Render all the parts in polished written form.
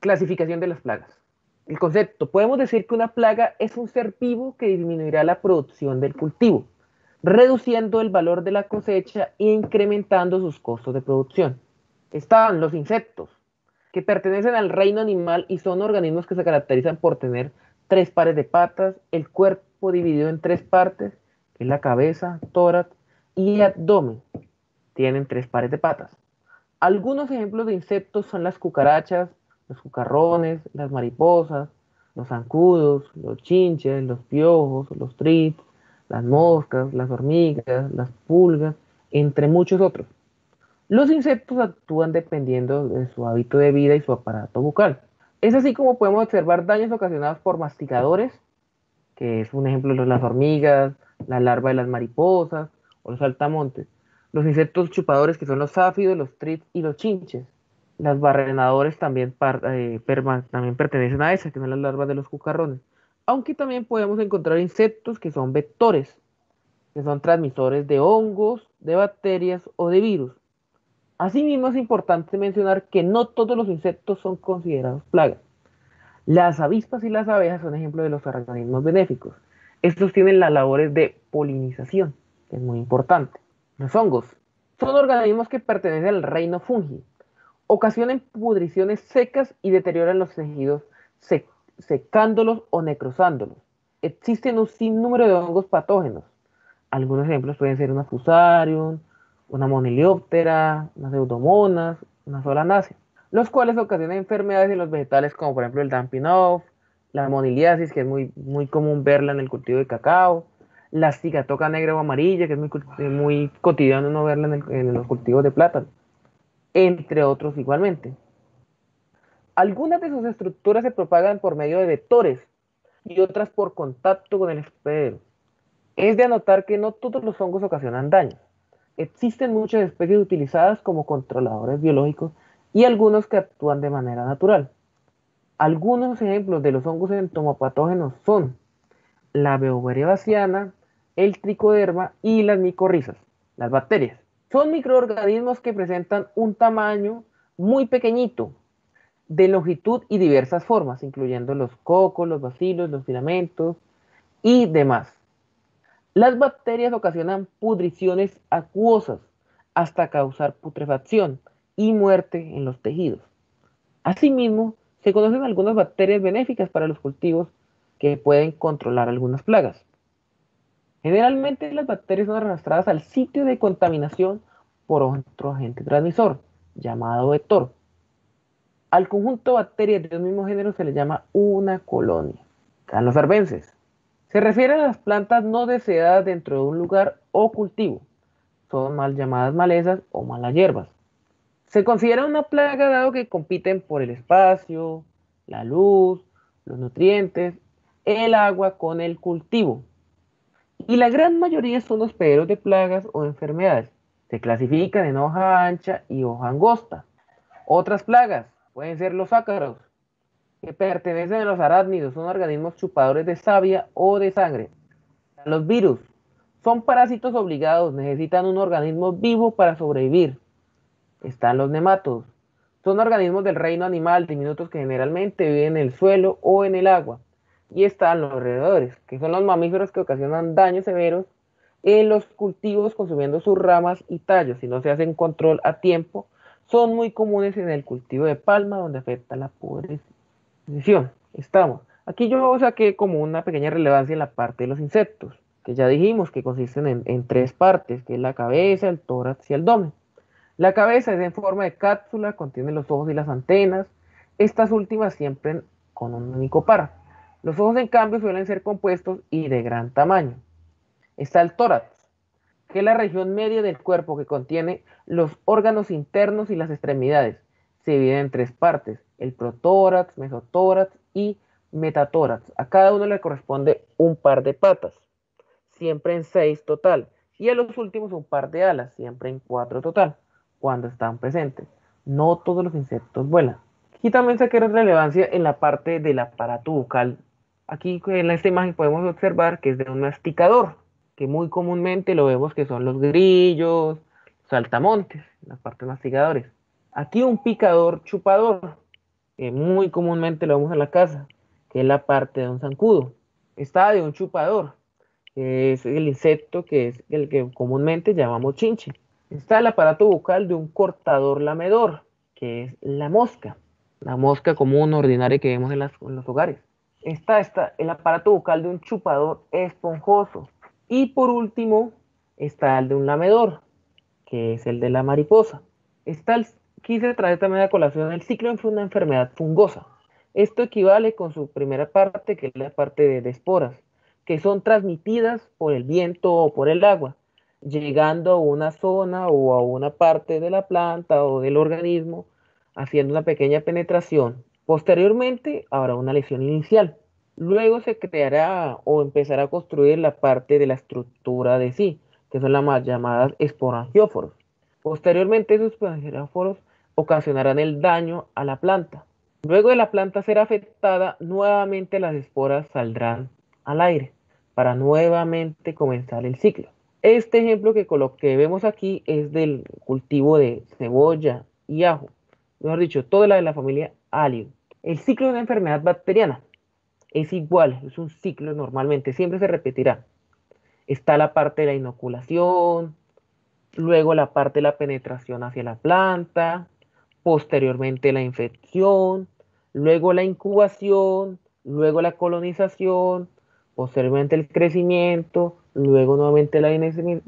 Clasificación de las plagas. El concepto, podemos decir que una plaga es un ser vivo que disminuirá la producción del cultivo, reduciendo el valor de la cosecha e incrementando sus costos de producción. Están los insectos, que pertenecen al reino animal y son organismos que se caracterizan por tener tres pares de patas, el cuerpo dividido en tres partes, que es la cabeza, tórax y abdomen. Tienen tres pares de patas. Algunos ejemplos de insectos son las cucarachas, los cucarrones, las mariposas, los zancudos, los chinches, los piojos, los trits, las moscas, las hormigas, las pulgas, entre muchos otros. Los insectos actúan dependiendo de su hábito de vida y su aparato bucal. Es así como podemos observar daños ocasionados por mastigadores, que es un ejemplo de las hormigas, la larva de las mariposas o los saltamontes. Los insectos chupadores, que son los sáfidos, los trits y los chinches. Las barrenadores también, también pertenecen a esas, que son las larvas de los cucarrones. Aunque también podemos encontrar insectos que son vectores, que son transmisores de hongos, de bacterias o de virus. Asimismo, es importante mencionar que no todos los insectos son considerados plagas. Las avispas y las abejas son ejemplos de los organismos benéficos. Estos tienen las labores de polinización, que es muy importante. Los hongos son organismos que pertenecen al reino fungi. Ocasionan pudriciones secas y deterioran los tejidos secándolos o necrosándolos. Existen un sinnúmero de hongos patógenos. Algunos ejemplos pueden ser una fusarium, una monilióptera, unas pseudomonas, una solanácea, los cuales ocasionan enfermedades en los vegetales como por ejemplo el damping off, la moniliasis, que es muy común verla en el cultivo de cacao, la cigatoca negra o amarilla, que es muy cotidiano no verla en los cultivos de plátano, entre otros igualmente. Algunas de sus estructuras se propagan por medio de vectores y otras por contacto con el hospedero. Es de anotar que no todos los hongos ocasionan daño. Existen muchas especies utilizadas como controladores biológicos y algunos que actúan de manera natural. Algunos ejemplos de los hongos entomopatógenos son la Beauveria baciana, el tricoderma y las micorrizas. Las bacterias son microorganismos que presentan un tamaño muy pequeñito, de longitud y diversas formas, incluyendo los cocos, los bacilos, los filamentos y demás. Las bacterias ocasionan pudriciones acuosas hasta causar putrefacción y muerte en los tejidos. Asimismo, se conocen algunas bacterias benéficas para los cultivos que pueden controlar algunas plagas. Generalmente las bacterias son arrastradas al sitio de contaminación por otro agente transmisor, llamado vector. Al conjunto de bacterias de un mismo género se le llama una colonia. Canos arbences. Se refiere a las plantas no deseadas dentro de un lugar o cultivo. Son mal llamadas malezas o malas hierbas. Se considera una plaga dado que compiten por el espacio, la luz, los nutrientes, el agua con el cultivo. Y la gran mayoría son hospederos de plagas o enfermedades. Se clasifican en hoja ancha y hoja angosta. Otras plagas pueden ser los ácaros, que pertenecen a los arácnidos, son organismos chupadores de savia o de sangre. Los virus son parásitos obligados, necesitan un organismo vivo para sobrevivir. Están los nematodos, son organismos del reino animal diminutos que generalmente viven en el suelo o en el agua. Y están los roedores, que son los mamíferos que ocasionan daños severos en los cultivos consumiendo sus ramas y tallos. Si no se hacen control a tiempo, son muy comunes en el cultivo de palma, donde afecta la pudrición. Estamos. Aquí yo saqué como una pequeña relevancia en la parte de los insectos, que ya dijimos que consisten en tres partes, que es la cabeza, el tórax y el abdomen. La cabeza es en forma de cápsula, contiene los ojos y las antenas, estas últimas siempre con un único par. Los ojos, en cambio, suelen ser compuestos y de gran tamaño. Está el tórax, que es la región media del cuerpo que contiene los órganos internos y las extremidades. Se divide en tres partes, el protórax, mesotórax y metatórax. A cada uno le corresponde un par de patas, siempre en seis total. Y a los últimos un par de alas, siempre en cuatro total, cuando están presentes. No todos los insectos vuelan. Aquí también saqué relevancia en la parte del aparato bucal. Aquí en esta imagen podemos observar que es de un masticador, que muy comúnmente lo vemos que son los grillos, saltamontes, las partes mastigadores. Aquí un picador chupador. que muy comúnmente lo vemos en la casa, que es la parte de un zancudo. Está de un chupador, que es el insecto que es el que comúnmente llamamos chinche. Está el aparato bucal de un cortador lamedor, que es la mosca común ordinaria que vemos en los hogares. Está el aparato bucal de un chupador esponjoso. Y por último, está el de un lamedor, que es el de la mariposa. Quise traer también a colación el ciclo de una enfermedad fungosa. Esto equivale con su primera parte, que es la parte de esporas, que son transmitidas por el viento o por el agua, llegando a una zona o a una parte de la planta o del organismo, haciendo una pequeña penetración. Posteriormente habrá una lesión inicial. Luego se creará o empezará a construir la parte de la estructura de sí, que son las más llamadas esporangióforos. Posteriormente, esos esporangióforos ocasionarán el daño a la planta. Luego de la planta ser afectada, nuevamente las esporas saldrán al aire para nuevamente comenzar el ciclo. Este ejemplo que vemos aquí es del cultivo de cebolla y ajo, mejor dicho, toda la de la familia Allium. El ciclo de una enfermedad bacteriana es igual, es un ciclo normalmente, siempre se repetirá. Está la parte de la inoculación, luego la parte de la penetración hacia la planta, posteriormente la infección, luego la incubación, luego la colonización, posteriormente el crecimiento, luego nuevamente la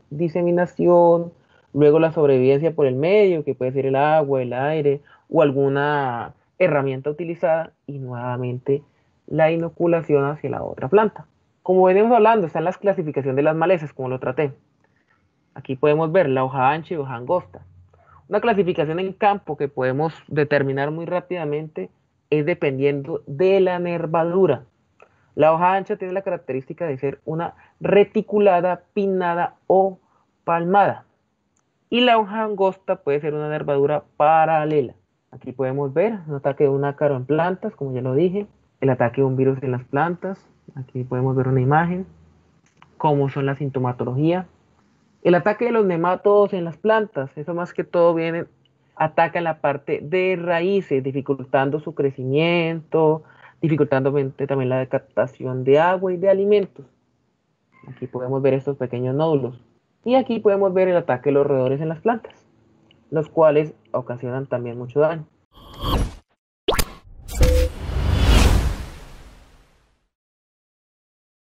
diseminación, luego la sobrevivencia por el medio, que puede ser el agua, el aire o alguna herramienta utilizada, y nuevamente la inoculación hacia la otra planta. Como venimos hablando, está en la clasificación de las malezas, como lo traté. Aquí podemos ver la hoja ancha y hoja angosta. Una clasificación en campo que podemos determinar muy rápidamente es dependiendo de la nervadura. La hoja ancha tiene la característica de ser una reticulada, pinnada o palmada. Y la hoja angosta puede ser una nervadura paralela. Aquí podemos ver un ataque de un ácaro en plantas, como ya lo dije, el ataque de un virus en las plantas. Aquí podemos ver una imagen, cómo son la sintomatología. El ataque de los nemátodos en las plantas, eso más que todo ataca en la parte de raíces, dificultando su crecimiento, dificultando también la captación de agua y de alimentos. Aquí podemos ver estos pequeños nódulos. Y aquí podemos ver el ataque de los roedores en las plantas, los cuales ocasionan también mucho daño.